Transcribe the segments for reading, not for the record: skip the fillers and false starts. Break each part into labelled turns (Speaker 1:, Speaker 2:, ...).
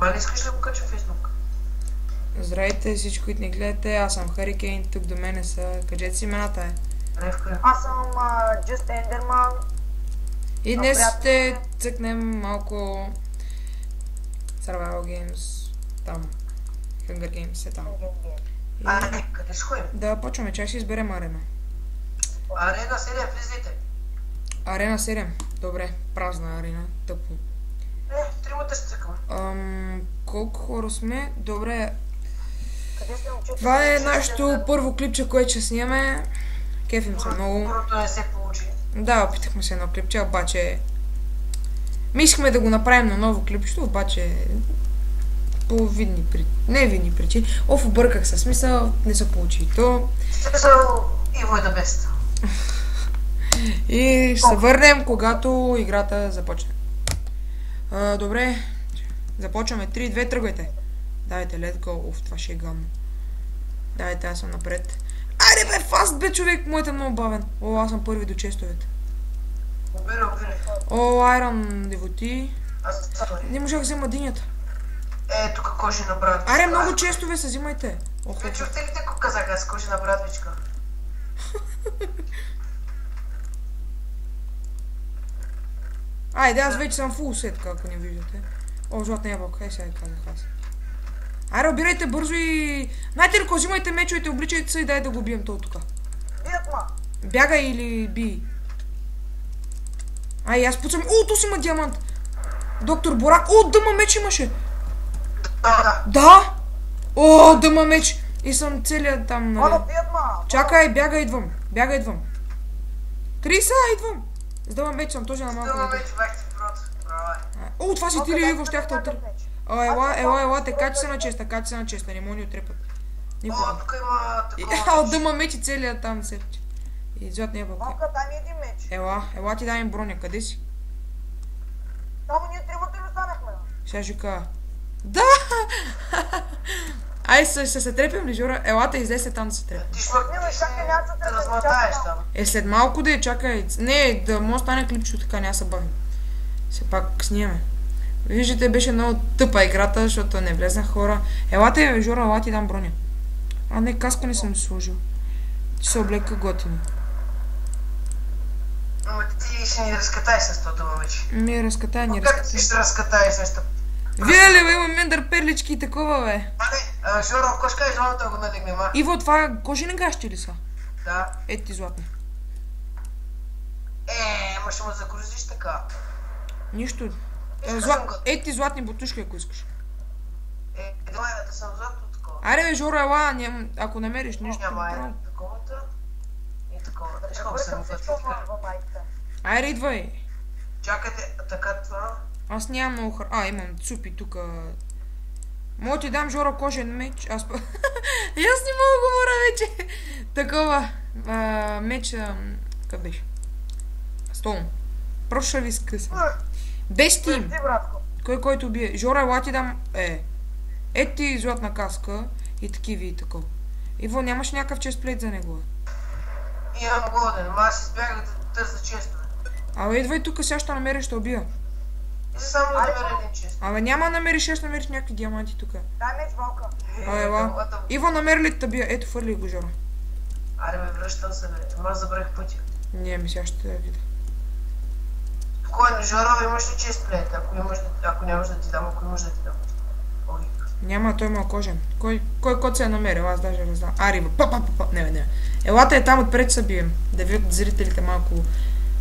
Speaker 1: Това не искаш ли го кача в Фейсбук?
Speaker 2: Здравейте всички, които ни гледате, аз съм Харикейн, тук до мене са... Кажете си имената е.
Speaker 3: Аз съм Just Enderman.
Speaker 2: И днес ще цъкнем малко... Survival Games, там. Hunger Games е там.
Speaker 1: Айде, къде ще ходим?
Speaker 2: Да, почваме, чак ще изберем арена.
Speaker 1: Арена 7, влизайте.
Speaker 2: Арена 7, добре, празна арена, тъпо.
Speaker 1: Тримата ще цъкаме.
Speaker 2: Колко хора сме? Добре.
Speaker 3: Къде сте, момчета?
Speaker 2: Това е нашето първо клипче, което ще снимем. Кефим се много.
Speaker 1: Първото не се получи.
Speaker 2: Да, опитахме се едно клипче, обаче... Мислихме да го направим на ново клипчето, обаче... По видни причини. Не видни причини. Обърках се, смисъл, не се получи. То...
Speaker 1: Смисъл, Иво е да бест.
Speaker 2: И ще се върнем, когато играта започне. Добре, започваме. 3, 2, тръгвайте. Давайте, let's go. Това ще е гамно. Давайте, аз съм напред. Айде бе, фаст бе, човек, моят е много бавен. О, аз съм първи до честовете.
Speaker 1: Убира.
Speaker 2: О, Айрон девоти.
Speaker 1: Аз съм.
Speaker 2: Не можах да взема динята.
Speaker 1: Тук кожи на братвичка.
Speaker 2: Аре, много честове се взимайте.
Speaker 1: Вие чухте ли те казах аз кожи на братвичка?
Speaker 2: Айде, аз вече съм фул сет, ако не виждате. О, златна ябълка, сега казах аз. Айде, обирайте бързо и... Знаете ли, ако взимайте мечовете, обличайте се и дай да го бием то тук. Бягай или би. Ай, аз пуцам. О, то си има диамант. Доктор Борак. О, дъма меч имаше. Да. О, дъма меч. И съм целият там, нали. Чакай, бягай, идвам. Бягай, идвам. Криса, идвам. С дъма меч съм тоже на малко.
Speaker 1: Дъма меч, бях ти прот.
Speaker 2: О, това си ти ли, Иво, щях те отрепат. Ела, те качи се на честа, не мога ни отрепат.
Speaker 1: О, тук има такова.
Speaker 2: От дъма меч и целият там сепче. И златна ябълка.
Speaker 3: Малка, дай ми един меч.
Speaker 2: Ела ти дай ми броня, къде си?
Speaker 3: Само ние тримата ли останахме?
Speaker 2: Сега ще кажа. Да! Ай, се трепим ли, Жора? Елата, излезте там да се трепим.
Speaker 1: Ти шмъкни,
Speaker 3: чакай, няма да
Speaker 1: да размотаеш там.
Speaker 2: След малко да я чакай. Не, да може стане клипчето така, няма се бавим. Все пак снимаме. Виждате, беше много тъпа играта, защото не влезнах хора. Елате, Жора, ела ти дам броня. А не, каска не съм сложил. Че се облека готино.
Speaker 1: Ама ти ще ни разкатай с това дъма меч.
Speaker 2: Ми разкатай, ни
Speaker 1: разкатай. Как ти ще разкатаеш нещо?
Speaker 2: Вие ли бе, има мендър перлички и такова, бе?
Speaker 1: Жоро, ако ще кажеш златната го налегнем, а?
Speaker 2: Иво, това кожи не гащи ли са?
Speaker 1: Да.
Speaker 2: Ето ти златни.
Speaker 1: Ама ще му загрузиш така.
Speaker 2: Нищо. Ето ти златни бутушки, ако искаш.
Speaker 1: Давай да съм златно такова.
Speaker 2: Айде бе, Жоро, ела, ако намериш нищо.
Speaker 1: Няма таковата и таковата. Виж колко съм
Speaker 2: Айде, идвай.
Speaker 1: Чакайте, така това.
Speaker 2: Аз нямам много имам цупи тук. Мога ти дам, Жоро, кожен меч. Аз не мога да говоря вече. Такова. Меч. Къде беше? Столн. Проша ви скъсам. Без ти. Кой който бие. Жоро, ела ти дам. Ето ти златна каска и такива и такова. Иво, нямаш някакъв честплейт за него?
Speaker 1: Имам голоден, ама аз избягах да търся честове.
Speaker 2: Абе, идвай тук, сега ще намериш, ще убия.
Speaker 1: И само да намеря един чест.
Speaker 2: Абе, няма намериш, ще намериш някакви диаманти тук.
Speaker 3: Дай меч, Валка.
Speaker 2: Ела. Иво, намери ли те бия? Ето, фърли го, Жоро.
Speaker 1: Аре ме, връщам се, бе. Ама аз забравих пътя.
Speaker 2: Не, ми сега ще видя.
Speaker 1: Спокойно, Жоро, имаш ли честплейт? Ако нямаш да ти дам, ако имаш да ти дам.
Speaker 2: Няма, той има кожен. Кой код се е намерил? Аз даже не знам. Риба. Не. Елата е там отпред се бием. Да видят зрителите малко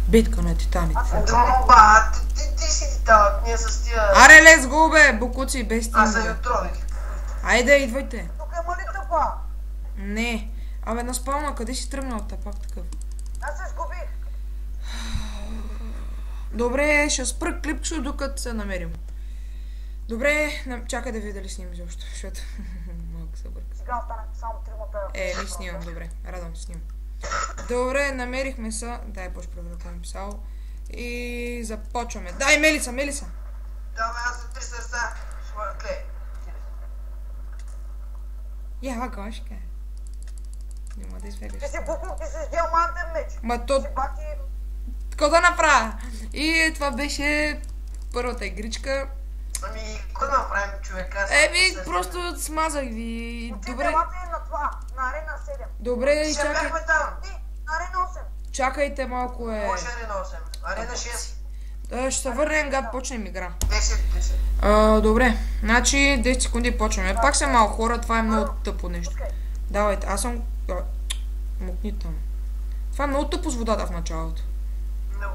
Speaker 2: битка на титаните.
Speaker 1: Думба, ти си титан, ние с тия...
Speaker 2: Аре, let's go, бе, букуци, без тим.
Speaker 1: Аз съм отрових.
Speaker 2: Айде, идвайте.
Speaker 3: Тук има ли тъпа?
Speaker 2: Не. Абе, на спална, къде си тръгнал пак такъв?
Speaker 3: Аз се сгубих.
Speaker 2: Добре, ще спра клипчето, докато се намерим. Добре, чакай да видя дали снимам изобщо, защото малко се бърка.
Speaker 3: Сега останахте само тримата.
Speaker 2: Не снимам, добре, радвам се, снимам. Добре, намерихме се. Дай, почва проверя ми писал. И започваме. Дай, Мелиса!
Speaker 1: Давай, аз за 3 сърца. Клей.
Speaker 2: Я, кошка. Няма да избегаш.
Speaker 3: Ти си буквал, ти си с диамантен меч.
Speaker 2: Ма то... Какво да направя? И това беше първата игричка.
Speaker 1: Ами, какво да направим, човек? Аз
Speaker 2: Просто смазах ви.
Speaker 3: Отидете,
Speaker 2: Добре.
Speaker 3: елате на това, на арена 7.
Speaker 2: Добре,
Speaker 1: Ще
Speaker 2: чакай.
Speaker 1: бяхме там.
Speaker 3: Ти, на арена 8.
Speaker 2: Чакайте малко,
Speaker 1: Може арена 8. Арена 6.
Speaker 2: Ще се върнем, гад почнем игра.
Speaker 1: 10.
Speaker 2: Добре, значи 10 секунди почваме. Пак са малко хора, това е много тъпо нещо.
Speaker 3: Пускай.
Speaker 2: Давайте, аз съм... Мокни там. Това е много тъпо с водата в началото.
Speaker 1: Много.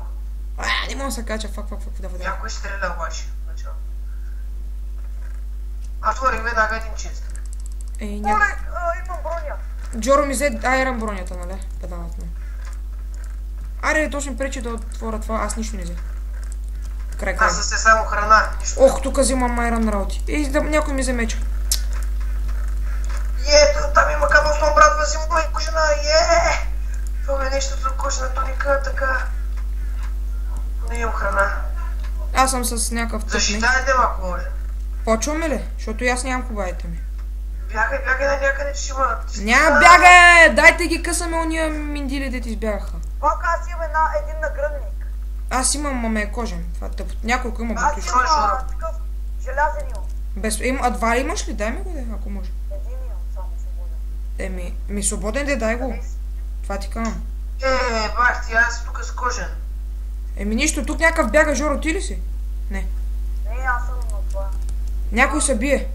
Speaker 2: Не мога да се кача, фак, давай.
Speaker 1: Някой стреля обаче. в началото. Аз отворих веднага един чист.
Speaker 3: Олег, имам броня.
Speaker 2: Джоро ми взе айран бронята, нали? Педанът ми. Аре, точно пречи да отворя това, аз нищо не взе. Край.
Speaker 1: Аз съм се само храна. Нищо.
Speaker 2: Ох, тук взимам айран работи. Някой ми взе меча.
Speaker 1: Ето, там има кабелстон, брат, взима моя кожена. Това е нещо за кожена тоника, така. Не имам храна.
Speaker 2: Аз съм с някакъв тъпни.
Speaker 1: Защитайте ме, ако може.
Speaker 2: Почваме ли? Защото и аз нямам хубавите ми.
Speaker 1: Бягай на някъде, че ще има...
Speaker 2: Няма бягай! Дайте ги късаме ония миндили, де ти избягаха.
Speaker 3: Пак аз имам един нагръдник.
Speaker 2: Аз имам маме кожен. Това е тъпо. Няколко има
Speaker 3: Аз
Speaker 2: бутушки.
Speaker 3: имам такъв желязен имам.
Speaker 2: А два ли имаш ли? Дай ми го, ако може.
Speaker 3: Един имам, само свободен.
Speaker 2: Ми свободен де, дай го. Това ти казвам.
Speaker 1: Бах ти, аз тук с кожен.
Speaker 2: Нищо, тук някакъв бяга, Жоро, ти ли си? Не.
Speaker 3: Не, аз съм на това.
Speaker 2: Някой се бие.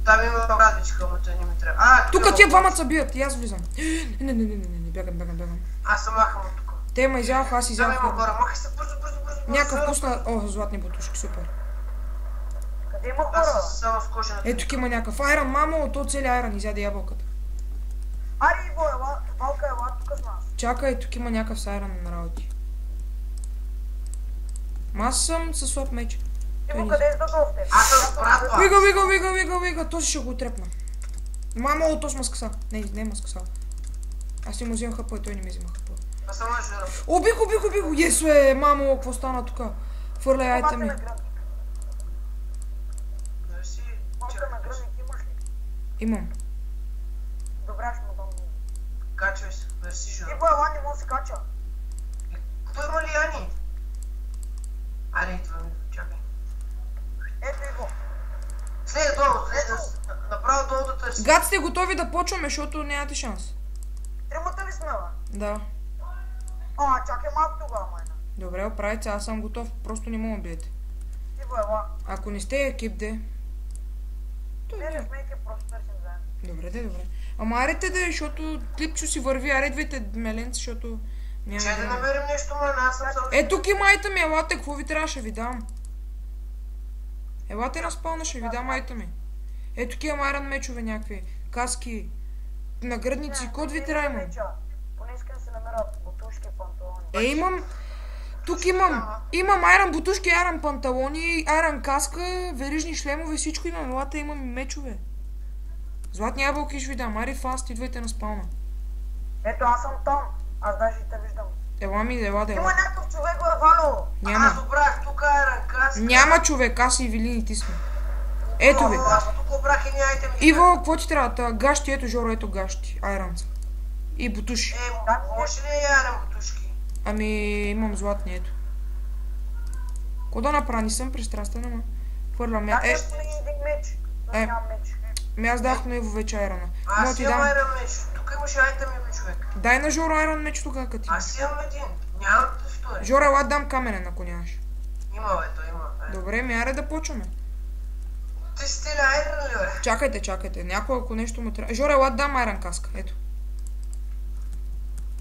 Speaker 1: Там има радичка, но той не ми трябва.
Speaker 2: Тук тия двамата се бият и аз влизам. Не, бягам.
Speaker 1: Аз съм махам от тук.
Speaker 2: Те ме изяваха, аз
Speaker 1: Там има
Speaker 2: изявах.
Speaker 1: хора, махай се бързо.
Speaker 2: Някакъв пусна... О, златни бутушки, супер.
Speaker 3: Къде има
Speaker 1: Аз
Speaker 3: хора?
Speaker 1: съм само с кожена.
Speaker 2: Ето тук има някакъв айран, мамо, то цели айран, изяде ябълката.
Speaker 3: Ари, Иво, Валка, ела тук с нас.
Speaker 2: Чакай, тук има някакъв с айран на работи. Аз съм със слаб меч.
Speaker 3: Иво, къде е дадохте?
Speaker 1: Аз съм с брат.
Speaker 2: Вига, този ще го трепна. Мамо, то с маскаса. Не е маскаса. Аз си му взимам хапа и той не ми взима хапа.
Speaker 1: Аз съм жена.
Speaker 2: Убих го, есуе, мамо, какво стана тук? Фърляй айта ми.
Speaker 3: Малка нагръдник имаш ли?
Speaker 2: Имам.
Speaker 3: Добре, ще му дам.
Speaker 1: Качвай се, мерси жена.
Speaker 3: Иво, ела не може да се кача.
Speaker 1: Кто има ли Ани? Аре, идва ми, чакай.
Speaker 3: Ето Иво.
Speaker 1: След долу, направо долу да търси.
Speaker 2: Гад, сте готови да почваме, защото нямате шанс.
Speaker 3: Тримата ли сме, бе?
Speaker 2: Да.
Speaker 3: Чакай малко тогава, майна.
Speaker 2: Добре, оправите, аз съм готов, просто не мога да биете.
Speaker 3: Иво, ела.
Speaker 2: Ако не сте екип, де.
Speaker 3: Не сме екип, просто търсим заедно.
Speaker 2: Добре. Ама арете да, защото Клипчо си върви, аредвайте меленци, защото няма
Speaker 1: Че да
Speaker 2: време.
Speaker 1: намерим нещо, мана, аз съм само...
Speaker 2: Тук има айтъми, елате, какво ви трябва, ще ви дам. Елате на спална, ще ви дам айтъми. Тук имам айран мечове някакви, каски, нагръдници, код ви трябва имам.
Speaker 3: Поне искам да се намерят бутушки, панталони.
Speaker 2: Имам. Тук имам айран бутушки, айран панталони, айран каска, верижни шлемове, всичко имам. Елате, имам и мечове. Златни ябълки ще ви дам. Ари фаст, идвайте на спална.
Speaker 3: Ето, аз съм там. Аз даже и те виждам.
Speaker 2: Ела.
Speaker 3: Има някакъв човек, бе, Вало.
Speaker 1: Аз обрах тук ръка.
Speaker 2: Няма човек, аз и Вилин ти сме. Ето ви.
Speaker 1: Аз тук обрах и нямайте ми.
Speaker 2: Иво, какво ти трябва? Гащи, ето Жоро, ето гащи. Айранца. И бутуши.
Speaker 1: Може ли ярам бутушки?
Speaker 2: Имам златни, ето. Какво да направя? Не съм пристрастен, ама хвърлям.
Speaker 3: Дай ще един меч. Нямам меч.
Speaker 2: Аз дах на Иво вече айрана.
Speaker 1: Аз имам айран меч. Тук имаш айтъми, бе, човек.
Speaker 2: Дай на Жоро айран меч тогава, като ти.
Speaker 1: Аз имам един. Нямам да втори.
Speaker 2: Жоро, ела дам каменен, ако нямаш.
Speaker 1: Има, бе, той има.
Speaker 2: Добре, аре да почваме.
Speaker 1: Ти стиля айран ли, бе?
Speaker 2: Чакайте. Някой, ако нещо му трябва. Жоро, ела дам айран каска, ето.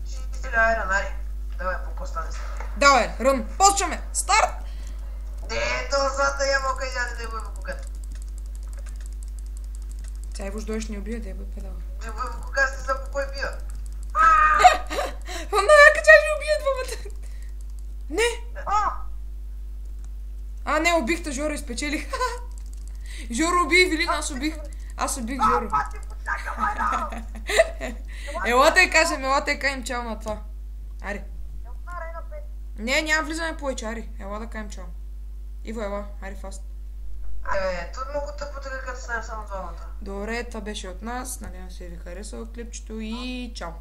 Speaker 1: Ти стиля айран, ари. Давай, по-постане се.
Speaker 2: Давай, рън, почваме! Старт!
Speaker 1: Ето, злата ябълка изяде да я бъде поката.
Speaker 2: Тя Иво дойш не убие, да я бъде педала.
Speaker 1: Кога сте за кой бия?
Speaker 2: Нека тя ни убие двамата. Не! Не, убихте Жоро, изпечелих. Жоро уби Вилин, аз убих Жоро. Елата и кажем чао на това. Ари. Не, няма влизане повече, ари. Ела да кажем чао. Иво, ела, ари фаст.
Speaker 1: Тут много тъпо така, като станем само двамата.
Speaker 2: Добре, това беше от нас. Надявам се ви харесало клипчето и чао.